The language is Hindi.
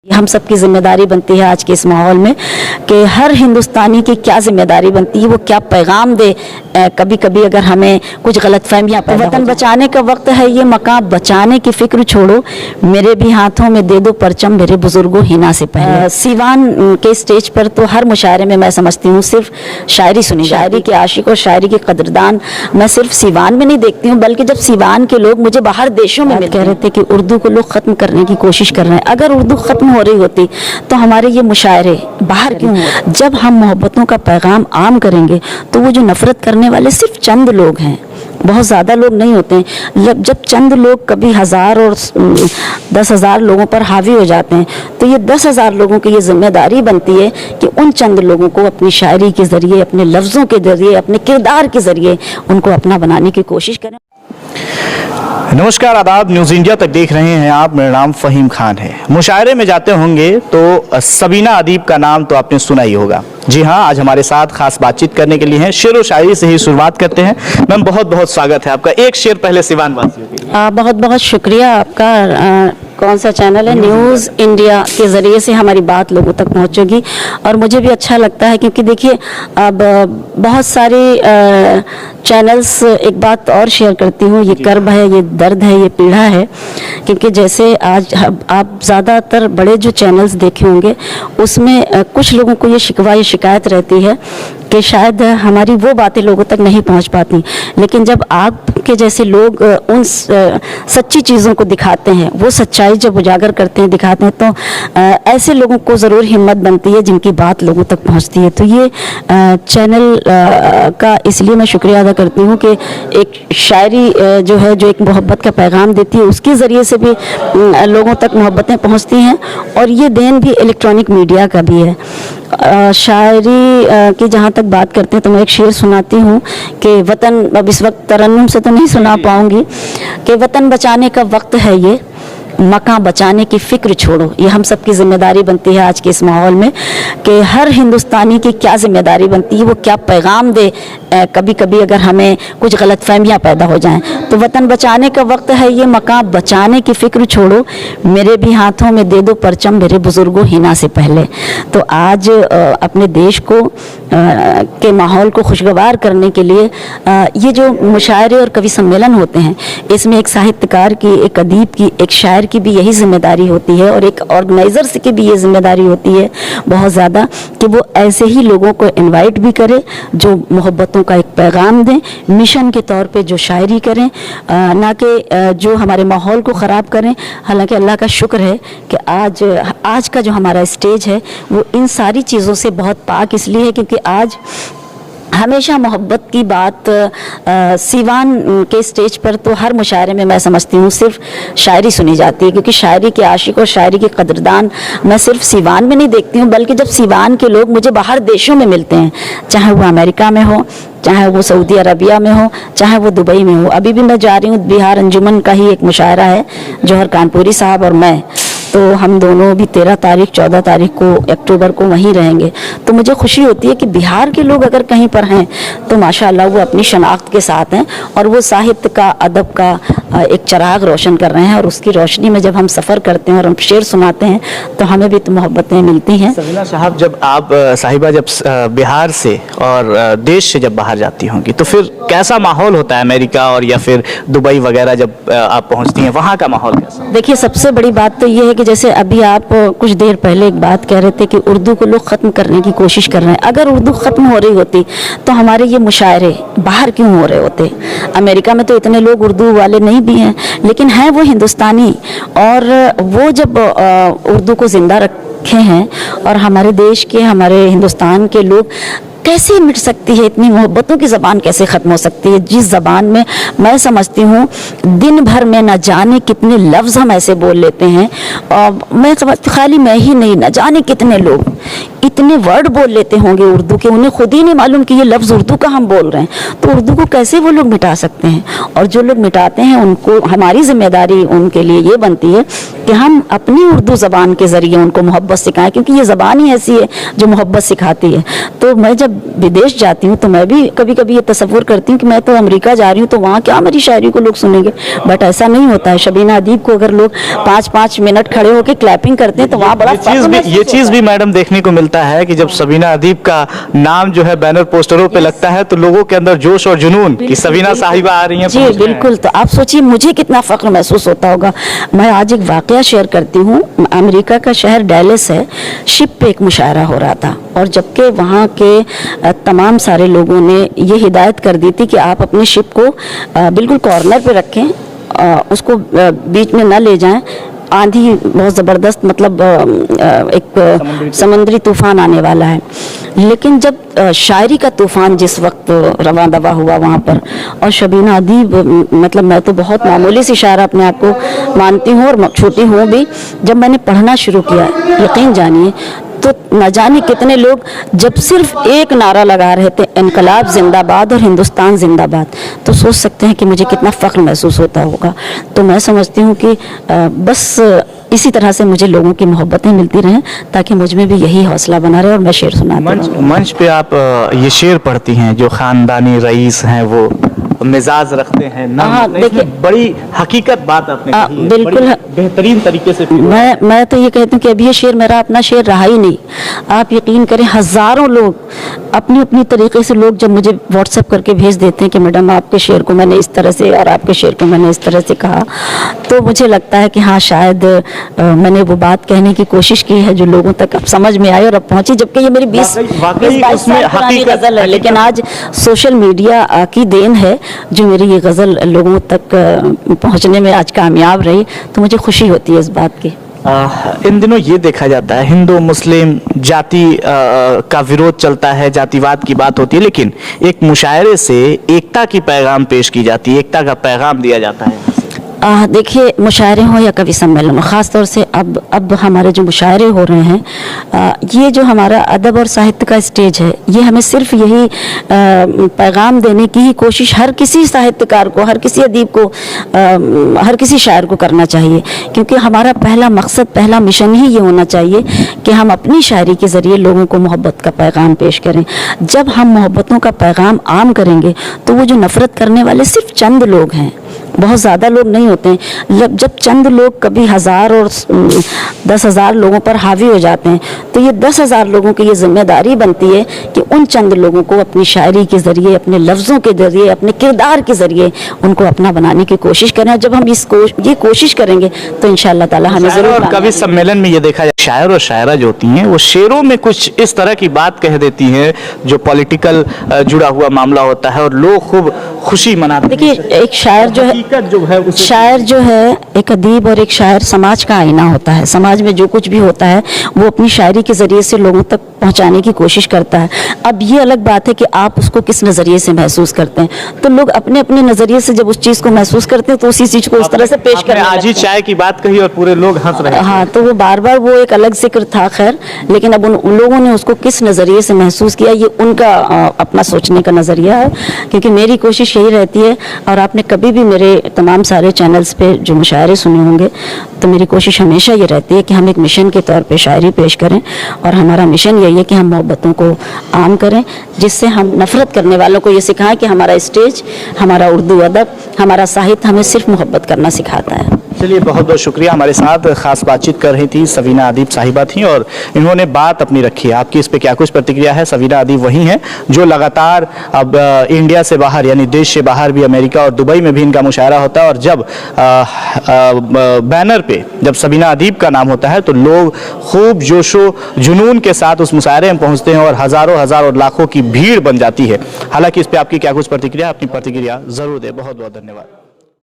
हम सबकी जिम्मेदारी बनती है आज के इस माहौल में कि हर हिंदुस्तानी की क्या जिम्मेदारी बनती है, वो क्या पैगाम दे। कभी कभी अगर हमें कुछ गलतफहमियां पैदा वतन बचाने का वक्त है, ये मकाम बचाने की फिक्र छोड़ो, मेरे भी हाथों में दे दो परचम मेरे बुजुर्गों हिना से पहले। सीवान के स्टेज पर तो हर मुशायरे में मैं समझती हूँ सिर्फ शायरी सुनी, शायरी के आशिक और शायरी के कदरदान मैं सिर्फ सीवान में नहीं देखती हूँ, बल्कि जब सीवान के लोग मुझे बाहर देशों में कह रहे थे कि उर्दू को लोग खत्म करने की कोशिश कर रहे हैं। अगर उर्दू खत्म हो रही होती तो हमारे ये मुशायरे बाहर क्यों हो? जब हम मोहब्बतों का पैगाम आम करेंगे तो वो जो नफरत करने वाले सिर्फ चंद लोग हैं, बहुत ज़्यादा लोग नहीं होते हैं। जब चंद लोग कभी 1000 और 10,000 लोगों पर हावी हो जाते हैं तो ये 10,000 लोगों की ये जिम्मेदारी बनती है कि उन चंद लोगों को अपनी शायरी के ज़रिए, अपने लफ्ज़ों के ज़रिए, अपने किरदार के ज़रिए उनको अपना बनाने की कोशिश करें। नमस्कार, आदाब, न्यूज़ इंडिया तक देख रहे हैं आप। मेरा नाम फ़हीम खान है। मुशायरे में जाते होंगे तो सबीना अदीब का नाम तो आपने सुना ही होगा। जी हाँ, आज हमारे साथ खास बातचीत करने के लिए हैं। शेर व शायरी से ही शुरुआत करते हैं। मैम, बहुत बहुत स्वागत है आपका। एक शेर पहले सीवान वासियों के लिए। बहुत बहुत शुक्रिया आपका। कौन सा चैनल है? न्यूज़ इंडिया के ज़रिए से हमारी बात लोगों तक पहुंचेगी और मुझे भी अच्छा लगता है, क्योंकि देखिए अब बहुत सारे चैनल्स एक बात और शेयर करती हूँ, ये कर्ब है, ये दर्द है, ये पीड़ा है। क्योंकि जैसे आज आप ज़्यादातर बड़े जो चैनल्स देखे होंगे उसमें कुछ लोगों को ये शिकवा या शिकायत रहती है कि शायद हमारी वो बातें लोगों तक नहीं पहुंच पाती, लेकिन जब आपके जैसे लोग उन सच्ची चीज़ों को दिखाते हैं, वो सच्चाई जब उजागर करते हैं, दिखाते हैं, तो ऐसे लोगों को ज़रूर हिम्मत बनती है जिनकी बात लोगों तक पहुंचती है। तो ये चैनल का इसलिए मैं शुक्रिया अदा करती हूँ कि एक शायरी जो है, जो एक मोहब्बत का पैगाम देती है, उसके ज़रिए से भी लोगों तक मोहब्बतें पहुँचती हैं। और ये देन भी इलेक्ट्रॉनिक मीडिया का भी है। शायरी की जहाँ तक बात करते हैं तो मैं एक शेर सुनाती हूँ कि वतन, अब इस वक्त तरन्नुम से तो नहीं सुना पाऊँगी, कि वतन बचाने का वक्त है, ये मकाम बचाने की फिक्र छोड़ो। ये हम सबकी जिम्मेदारी बनती है आज के इस माहौल में कि हर हिंदुस्तानी की क्या जिम्मेदारी बनती है, वो क्या पैगाम दे। कभी कभी अगर हमें कुछ गलतफहमियां पैदा हो जाएं तो वतन बचाने का वक्त है, ये मकाम बचाने की फिक्र छोड़ो, मेरे भी हाथों में दे दो परचम मेरे बुजुर्गों हिना से पहले। तो आज अपने देश को के माहौल को खुशगवार करने के लिए ये जो मुशायरे और कवि सम्मेलन होते हैं, इसमें एक साहित्यकार की, एक अदीब की, एक शायर की भी यही जिम्मेदारी होती है और एक ऑर्गेनाइजर्स की भी ये जिम्मेदारी होती है बहुत ज़्यादा, कि वो ऐसे ही लोगों को इनवाइट भी करे जो मोहब्बतों का एक पैगाम दें, मिशन के तौर पे जो शायरी करें, ना कि जो हमारे माहौल को ख़राब करें। हालांकि अल्लाह का शुक्र है कि आज का जो हमारा स्टेज है वो इन सारी चीज़ों से बहुत पाक इसलिए है क्योंकि आज हमेशा मोहब्बत की बात सीवान के स्टेज पर तो हर मुशायरे में मैं समझती हूँ सिर्फ शायरी सुनी जाती है, क्योंकि शायरी के आशिक और शायरी के कदरदान मैं सिर्फ सीवान में नहीं देखती हूँ, बल्कि जब सीवान के लोग मुझे बाहर देशों में मिलते हैं, चाहे वो अमेरिका में हो, चाहे वो सऊदी अरबिया में हो, चाहे वो दुबई में हो। अभी भी मैं जा रही हूँ, बिहार अंजुमन का ही एक मुशायरा है, जौहर कानपुरी साहब और मैं, तो हम दोनों भी 13 तारीख 14 तारीख को अक्टूबर को वहीं रहेंगे। तो मुझे खुशी होती है कि बिहार के लोग अगर कहीं पर हैं तो माशाअल्लाह वो अपनी शनाख्त के साथ हैं और वो साहित्य का, अदब का एक चिराग रोशन कर रहे हैं। और उसकी रोशनी में जब हम सफ़र करते हैं और हम शेर सुनाते हैं तो हमें भी तो मोहब्बतें मिलती हैं। सबीना साहब, जब आप साहिबा जब बिहार से और देश से जब बाहर जाती होंगी तो फिर कैसा माहौल होता है? अमेरिका और या फिर दुबई वगैरह जब आप पहुँचती हैं, वहाँ का माहौल कैसा? देखिए, सबसे बड़ी बात तो ये है कि जैसे अभी आप कुछ देर पहले एक बात कह रहे थे कि उर्दू को लोग ख़त्म करने की कोशिश कर रहे हैं। अगर उर्दू ख़त्म हो रही होती तो हमारे ये मुशायरे बाहर क्यों हो रहे होते? अमेरिका में तो इतने लोग उर्दू वाले नहीं भी हैं, लेकिन हैं वो हिंदुस्तानी, और वो जब उर्दू को ज़िंदा रखे हैं और हमारे देश के, हमारे हिंदुस्तान के लोग, कैसे मिट सकती है इतनी मोहब्बतों की ज़बान, कैसे ख़त्म हो सकती है जिस ज़बान में मैं समझती हूँ दिन भर में न जाने कितने लफ्ज़ हम ऐसे बोल लेते हैं। और मैं समझती, खाली मैं ही नहीं, न जाने कितने लोग इतने वर्ड बोल लेते होंगे उर्दू के, उन्हें खुद ही नहीं मालूम कि ये लफ्ज़ उर्दू का हम बोल रहे हैं। तो उर्दू को कैसे वो लोग मिटा सकते हैं? और जो लोग मिटाते हैं उनको, हमारी जिम्मेदारी उनके लिए ये बनती है कि हम अपनी उर्दू ज़बान के ज़रिए उनको मोहब्बत सिखाएं, क्योंकि ये ज़बान ही ऐसी है जो मोहब्बत सिखाती है। तो मैं जब जब विदेश जाती हूँ तो मैं भी कभी कभी ये तसव्वुर करती हूँ कि मैं तो अमेरिका जा रही हूँ, तो वहाँ क्या मेरी शायरी को लोग सुनेंगे, बट ऐसा नहीं होता है। शबीना अदीब को अगर लोग 5-5 मिनट खड़े होकर क्लैपिंग करते हैं तो वहाँ बड़ा ये चीज भी मैडम देखने को मिलता है कि जब सबीना अदीब का नाम जो है बैनर पोस्टरों पे लगता है तो लोगों के अंदर जोश और जुनून कि सबीना साहिबा आ रही हैं, जी पहुंच रहे हैं। बिल्कुल। तो आप सोचिए मुझे कितना फख्र महसूस होता होगा। मैं आज एक वाकया शेयर करती हूँ। अमेरिका का शहर डैलस है, शिप पे एक मुशायरा हो रहा था और जबकि वहाँ के तमाम सारे लोगों ने ये हिदायत कर दी थी कि आप अपने शिप को बिल्कुल कॉर्नर पे रखें, उसको बीच में न ले जाएं, आंधी बहुत ज़बरदस्त, मतलब एक समुद्री तूफान आने वाला है। लेकिन जब शायरी का तूफान जिस वक्त रवा दवा हुआ वहाँ पर, और शबीना अदीब, मतलब मैं तो बहुत मामूली सी शायर अपने आप को मानती हूँ और छोटी हूँ भी, जब मैंने पढ़ना शुरू किया, यकीन जानिए तो न जाने कितने लोग जब सिर्फ एक नारा लगा रहे थे, इनकलाब जिंदाबाद और हिंदुस्तान जिंदाबाद, तो सोच सकते हैं कि मुझे कितना फ़ख्र महसूस होता होगा। तो मैं समझती हूँ कि बस इसी तरह से मुझे लोगों की मोहब्बतें मिलती रहें ताकि मुझ में भी यही हौसला बना रहे और मैं शेर सुनाती रहूं। मंच पे आप ये शेर पढ़ती हैं, जो खानदानी रईस हैं वो मिजाज रखते हैं, देखिए बड़ी हकीकत बात आपने कही है, बिल्कुल बड़ी बेहतरीन तरीके से। मैं तो ये कहती हूँ कि अभी ये शेर मेरा अपना शेर रहा ही नहीं। आप यकीन करें, हज़ारों लोग अपनी अपनी तरीके से लोग जब मुझे व्हाट्सएप करके भेज देते हैं कि मैडम आपके शेर को मैंने इस तरह से और आपके शेर को मैंने इस तरह से कहा, तो मुझे लगता है कि हाँ शायद मैंने वो बात कहने की कोशिश की है जो लोगों तक अब समझ में आई और अब पहुंची। जबकि ये मेरी 20-22 साल पुरानी गज़ल है, लेकिन आज सोशल मीडिया की देन है जो मेरी ये गज़ल लोगों तक पहुंचने में आज कामयाब रही, तो मुझे खुशी होती है इस बात की। इन दिनों ये देखा जाता है हिंदू मुस्लिम जाति का विरोध चलता है, जातिवाद की बात होती है, लेकिन एक मुशायरे से एकता की पैगाम पेश की जाती है, एकता का पैगाम दिया जाता है। देखिए, मुशायरे हो या कवि सम्मेलन हो, ख़ास तौर से अब हमारे जो मुशायरे हो रहे हैं, ये जो हमारा अदब और साहित्य का स्टेज है, ये हमें सिर्फ यही पैगाम देने की ही कोशिश हर किसी साहित्यकार को, हर किसी अदीब को, हर किसी शायर को करना चाहिए। क्योंकि हमारा पहला मकसद, पहला मिशन ही ये होना चाहिए कि हम अपनी शायरी के ज़रिए लोगों को मोहब्बत का पैगाम पेश करें। जब हम मोहब्बतों का पैगाम आम करेंगे तो वो जो नफ़रत करने वाले सिर्फ चंद लोग हैं, बहुत ज़्यादा लोग नहीं होते हैं। जब चंद लोग कभी 1000 और 10,000 लोगों पर हावी हो जाते हैं, तो ये 10,000 लोगों की ये जिम्मेदारी बनती है कि उन चंद लोगों को अपनी शायरी के ज़रिए, अपने लफ्ज़ों के ज़रिए, अपने किरदार के ज़रिए उनको अपना बनाने की कोशिश करें। जब हम ये कोशिश करेंगे तो इंशाअल्लाह ताला हमें ज़रूर। और कवि सम्मेलन में ये देखा जाए, शायर और शायरा जो होती हैं वो शेरों में कुछ इस तरह की बात कह देती हैं जो पॉलिटिकल जुड़ा हुआ मामला होता है और लोग खूब खुशी मनाते हैं। देखिए, एक शायर जो है, शायर जो है, एक अदीब और एक शायर समाज का आईना होता है। समाज में जो कुछ भी होता है वो अपनी शायरी के ज़रिए से लोगों तक पहुंचाने की कोशिश करता है। अब ये अलग बात है कि आप उसको किस नज़रिए से महसूस करते हैं। तो लोग अपने अपने नज़रिए से जब उस चीज़ को महसूस करते हैं तो उसी चीज़ को उस तरह से पेश करते हैं। आज ही चाय की बात कही और पूरे लोग हंस रहे हैं। हाँ, तो वो बार बार वो एक अलग जिक्र था, खैर, लेकिन अब उन लोगों ने उसको किस नज़रिए से महसूस किया, ये उनका अपना सोचने का नज़रिया है। क्योंकि मेरी कोशिश यही रहती है, और आपने कभी भी मेरे तमाम सारे चैनल्स पे जो मुशायरे सुने होंगे, तो मेरी कोशिश हमेशा ये रहती है कि हम एक मिशन के तौर पे शायरी पेश करें, और हमारा मिशन यही है कि हम मोहब्बतों को आम करें, जिससे हम नफ़रत करने वालों को ये सिखाएं कि हमारा स्टेज, हमारा उर्दू अदब, हमारा साहित्य हमें सिर्फ मोहब्बत करना सिखाता है। चलिए, बहुत बहुत शुक्रिया। हमारे साथ खास बातचीत कर रही थी सबीना अदीब साहिबा थी और इन्होंने बात अपनी रखी है। आपकी इस पे क्या कुछ प्रतिक्रिया है? सबीना अदीब वही हैं जो लगातार अब इंडिया से बाहर, यानी देश से बाहर भी, अमेरिका और दुबई में भी इनका मुशायरा होता है, और जब बैनर पे जब सबीना अदीब का नाम होता है तो लोग खूब जोशो जुनून के साथ उस मुशायरे में पहुंचते हैं और हज़ारों और लाखों की भीड़ बन जाती है। हालांकि इस पे आपकी क्या कुछ प्रतिक्रिया? अपनी प्रतिक्रिया जरूर दें। बहुत बहुत धन्यवाद।